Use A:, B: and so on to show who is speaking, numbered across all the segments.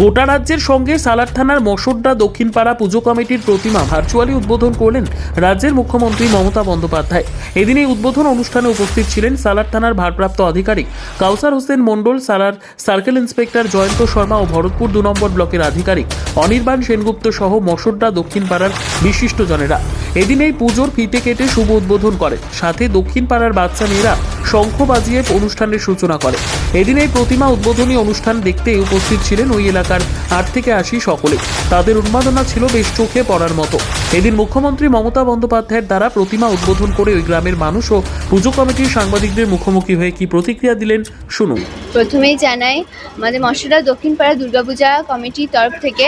A: গোটা রাজ্যের সঙ্গে সালার থানার মশোড্ডা দক্ষিণপাড়া পুজো কমিটির প্রতিমা ভার্চুয়ালি উদ্বোধন করলেন রাজ্যের মুখ্যমন্ত্রী মমতা বন্দ্যোপাধ্যায়। এদিন এই উদ্বোধন অনুষ্ঠানে উপস্থিত ছিলেন সালার থানার ভারপ্রাপ্ত আধিকারিক কাউসার হোসেন মণ্ডল, সালার সার্কেল ইন্সপেক্টর জয়ন্ত শর্মা ও ভরতপুর 2 নম্বর ব্লকের আধিকারিক অনির্বাণ সেনগুপ্ত সহ মশোড্ডা দক্ষিণপাড়ার বিশিষ্টজনেরা। এদিন এই পুজোর ফিতে কেটে শুভ উদ্বোধন করেন। সাথে দক্ষিণপাড়ার বাচ্চা মেয়েরা শঙ্খ বাজিয়ে অনুষ্ঠানের সূচনা করে। এদিন এই প্রতিমা উদ্বোধনী অনুষ্ঠান দেখতে উপস্থিত ছিলেন ওই এলাকার 8 থেকে 80 সকলে। তাদের উন্মাদনা ছিল বেশ চোখে পড়ার মতো। এদিন মুখ্যমন্ত্রী মমতা বন্দ্যোপাধ্যায়ের দ্বারা প্রতিমা উদ্বোধন করে ওই গ্রামের মানুষ ও পুজো কমিটির সাংবাদিকদের মুখোমুখি হয়ে কি প্রতিক্রিয়া দিলেন শুনুন।
B: প্রথমেই জানাই আমাদের মশোড্ডা দক্ষিণপাড়া দুর্গাপূজা কমিটির তরফ থেকে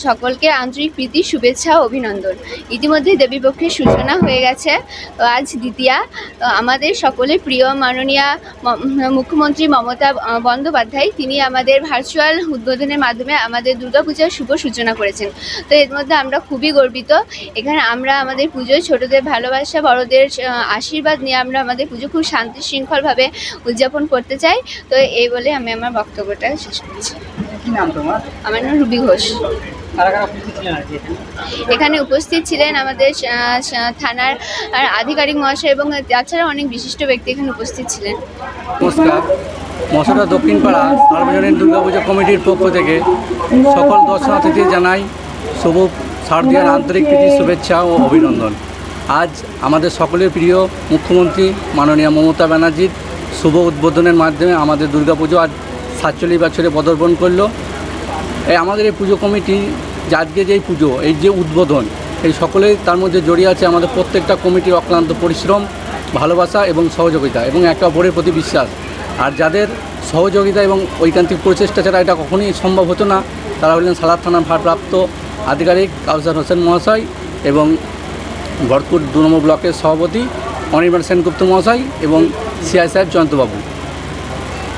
B: সকলকে আন্তরিক প্রীতি, শুভেচ্ছা ও অভিনন্দন। ইতিমধ্যে দেবীপক্ষের সূচনা হয়ে গেছে, আজ দ্বিতীয়া। আমাদের সকলের প্রিয় মাননীয় মুখ্যমন্ত্রী মমতা বন্দ্যোপাধ্যায় তিনি আমাদের ভার্চুয়াল উদ্বোধনের মাধ্যমে আমাদের দুর্গাপূজার শুভ সূচনা করেছেন। তো এর মধ্যে আমরা খুবই গর্বিত। এখানে আমরা আমাদের পুজোয় ছোটদের ভালোবাসা, বড়দের আশীর্বাদ নিয়ে আমরা আমাদের পুজো খুব শান্তি শৃঙ্খলভাবে উদযাপন করতে চাই। তো এই বলে আমি আমার বক্তব্যটা শেষ করছি।
C: কি নাম তোমার?
B: আমার নাম রুবি ঘোষ। এখানে উপস্থিত ছিলেন আমাদের থানার আধিকারিক মহাশয় এবং তাছাড়া অনেক বিশিষ্ট ব্যক্তি এখানে উপস্থিত ছিলেন।
C: নমস্কার। মশোড্ডা দক্ষিণপাড়া সার্বজনীন দুর্গাপূজা কমিটির পক্ষ থেকে সকল দর্শনার্থীদের জানাই শুভ শারদীয়ার আন্তরিক প্রীতি, শুভেচ্ছা ও অভিনন্দন। আজ আমাদের সকলের প্রিয় মুখ্যমন্ত্রী মাননীয় মমতা ব্যানার্জির শুভ উদ্বোধনের মাধ্যমে আমাদের দুর্গাপুজো আজ 47 বছরে পদার্পণ করলো। আমাদের এই পুজো কমিটি আজকে যেই পুজো, এই যে উদ্বোধন, এই সকলেই তার মধ্যে জড়িয়ে আছে আমাদের প্রত্যেকটা কমিটির অক্লান্ত পরিশ্রম, ভালোবাসা এবং সহযোগিতা এবং একে অপরের প্রতি বিশ্বাস। আর যাদের সহযোগিতা এবং ঐকান্তিক প্রচেষ্টা ছাড়া এটা কখনোই সম্ভব হতো না, তারা হলেন সালার থানার ভারপ্রাপ্ত আধিকারিক কাউসার হোসেন মহাশয় এবং ভরতপুর 2 নম্বর ব্লকের সভাপতি অনির্বাণ সেনগুপ্ত মহাশয় এবং সিআই সাহেব জয়ন্তবাবু।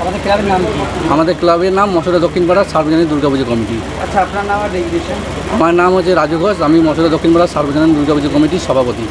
D: আমাদের ক্লাবের নাম কি?
C: আমাদের ক্লাবের নাম মশোড্ডা দক্ষিণপাড়া সার্বজনীন দুর্গাপুজো কমিটি।
D: আচ্ছা, আপনার নাম আর রেজিস্ট্রেশন?
C: আমার নাম হচ্ছে রাজু ঘোষ, আমি মশোড্ডা দক্ষিণপাড়া সার্বজনীন দুর্গাপুজো কমিটির সভাপতি।